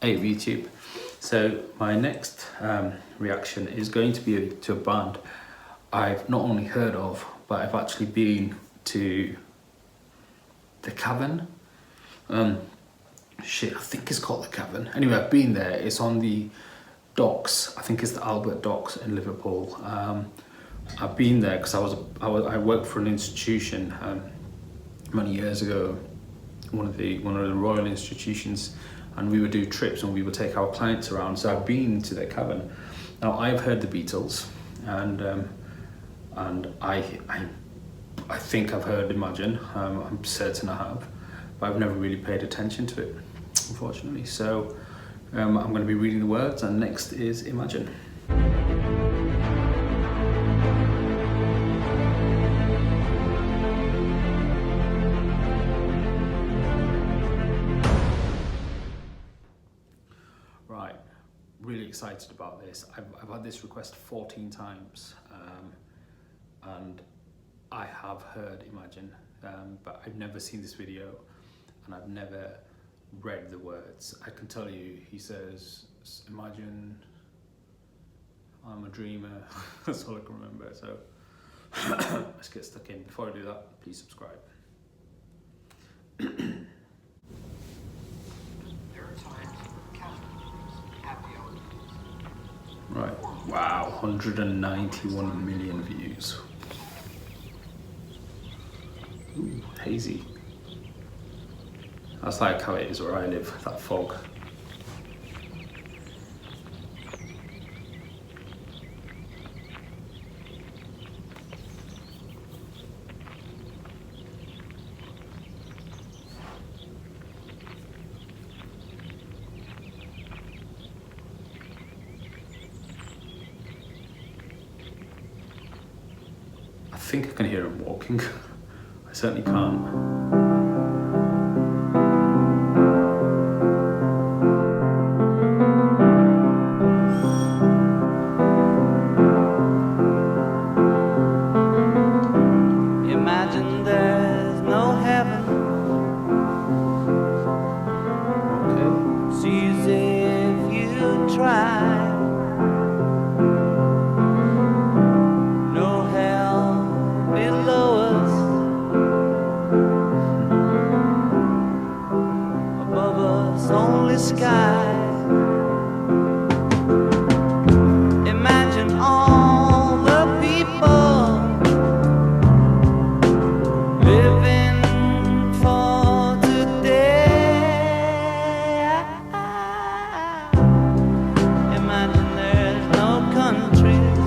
Hey YouTube. So my next reaction is going to be to a band I've not only heard of, but I've actually been to the Cavern. I think it's called the Cavern. Anyway, I've been there. It's on the docks. I think it's the Albert Docks in Liverpool. I've been there because I worked for an institution many years ago, one of the royal institutions, and we would do trips and we would take our clients around. So I've been to the Cavern. Now I've heard the Beatles, and I think I've heard Imagine. I'm certain I have, but I've never really paid attention to it, unfortunately. So I'm going to be reading the words, and next is Imagine. Right, really excited about this. I've had this request 14 times, and I have heard Imagine, but I've never seen this video and I've never read the words. I can tell you, he says, imagine I'm a dreamer. That's all I can remember. So let's get stuck in. Before I do that, please subscribe. Right, wow, 191 million views. Ooh, hazy. That's like how it is where I live, that fog. I think I can hear him walking. I certainly can't. Imagine there's no heaven. Okay. Sees if you try. No hell below us. Above us only sky. Imagine all the people living for today. Imagine there's no countries.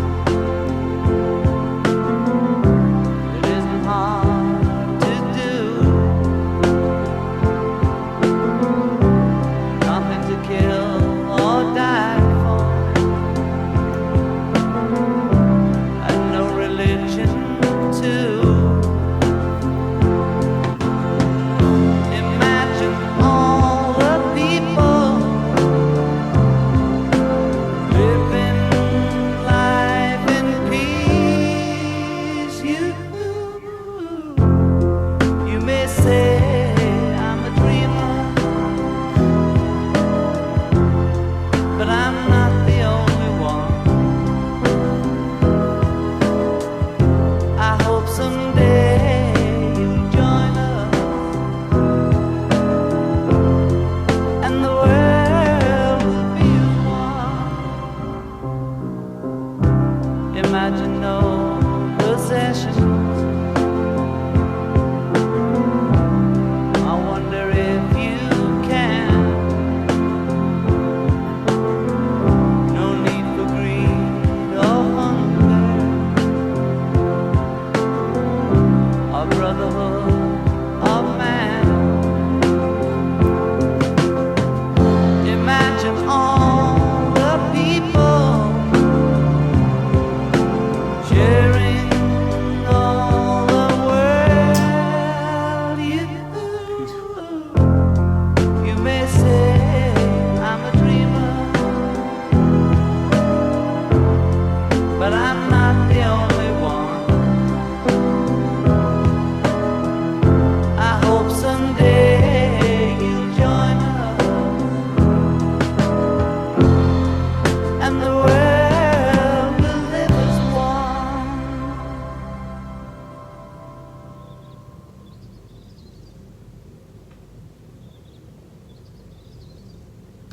It isn't hard to do. Nothing to kill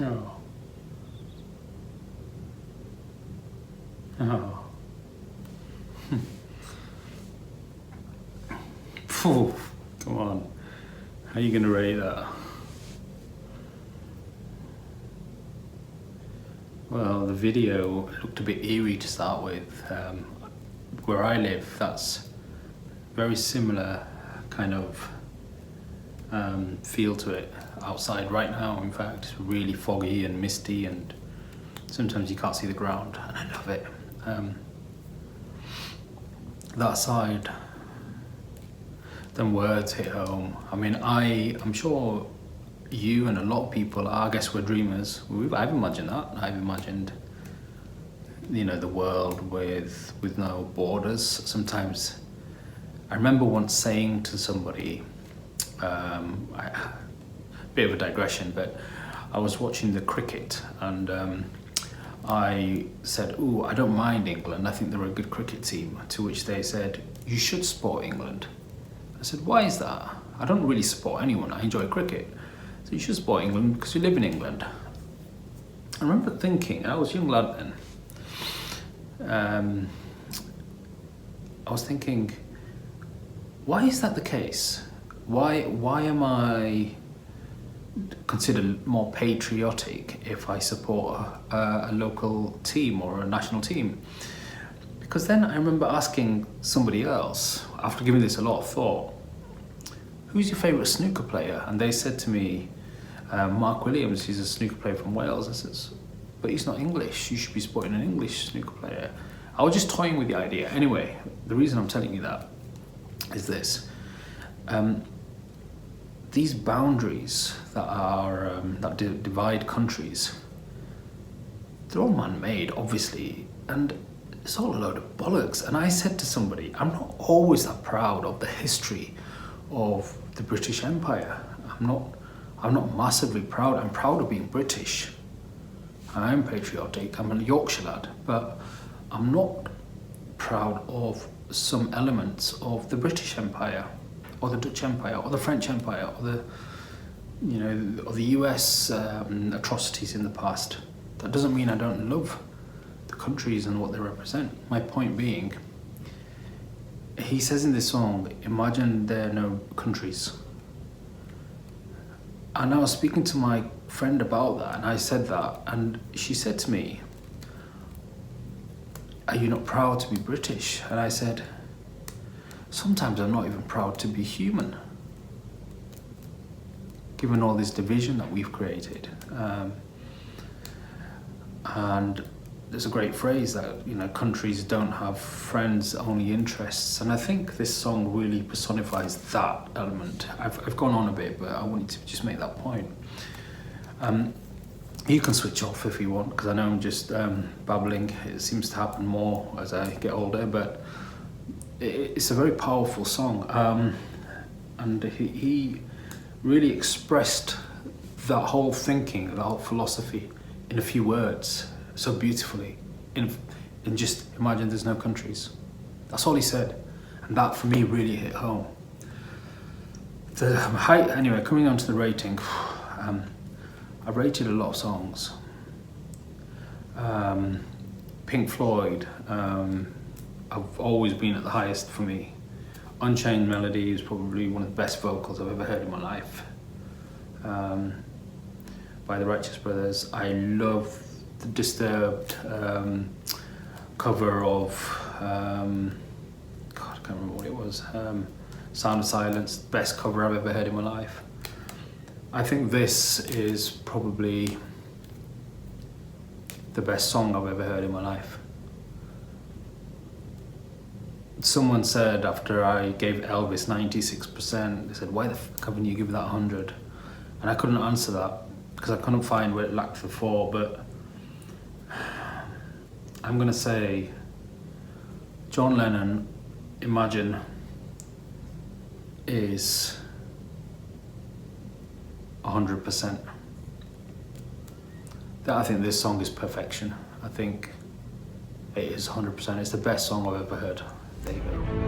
Oh. Oh. Phew, come on. How are you gonna rate that? Well, the video looked a bit eerie to start with. Where I live, that's very similar kind of feel to it outside right now. In fact, it's really foggy and misty, and sometimes you can't see the ground, and I love it. That side, then words hit home. I mean, I'm sure you and a lot of people, I guess we're dreamers. I've imagined that. I've imagined, the world with no borders. Sometimes, I remember once saying to somebody, bit of a digression, but I was watching the cricket and I said, "Ooh, I don't mind England. I think they're a good cricket team." To which they said, "You should support England." I said, "Why is that? I don't really support anyone. I enjoy cricket." So you should support England because you live in England. I remember thinking, I was a young lad then, I was thinking, why is that the case? Why am I considered more patriotic if I support a local team or a national team? Because then I remember asking somebody else, after giving this a lot of thought, "Who's your favourite snooker player?" And they said to me, "Mark Williams, he's a snooker player from Wales." I said, "But he's not English, you should be supporting an English snooker player." I was just toying with the idea. Anyway, the reason I'm telling you that is this. These boundaries that divide countries, they're all man-made, obviously, and it's all a load of bollocks. And I said to somebody, I'm not always that proud of the history of the British Empire. I'm not massively proud. I'm proud of being British. I'm patriotic. I'm a Yorkshire lad, but I'm not proud of some elements of the British Empire, or the Dutch Empire, or the French Empire, or the US atrocities in the past. That doesn't mean I don't love the countries and what they represent. My point being, he says in this song, "Imagine there are no countries." And I was speaking to my friend about that, and I said that, and she said to me, "Are you not proud to be British?" And I said, "Sometimes I'm not even proud to be human, given all this division that we've created." And there's a great phrase that, countries don't have friends, only interests. And I think this song really personifies that element. I've gone on a bit, but I wanted to just make that point. You can switch off if you want, because I know I'm just babbling. It seems to happen more as I get older, but it's a very powerful song. And he really expressed that whole thinking, that whole philosophy in a few words so beautifully. In just imagine there's no countries. That's all he said. And that for me really hit home. The height, anyway, coming on to the rating, I've rated a lot of songs. Pink Floyd, I've always been at the highest for me. Unchained Melody is probably one of the best vocals I've ever heard in my life. By the Righteous Brothers. I love the Disturbed cover of, God, I can't remember what it was. Sound of Silence, best cover I've ever heard in my life. I think this is probably the best song I've ever heard in my life. Someone said after I gave Elvis 96%, they said, "Why the fuck haven't you given that 100? And I couldn't answer that because I couldn't find where it lacked the 4, but I'm gonna say John Lennon, Imagine, is 100%. I think this song is perfection. I think it is 100%. It's the best song I've ever heard. There you go.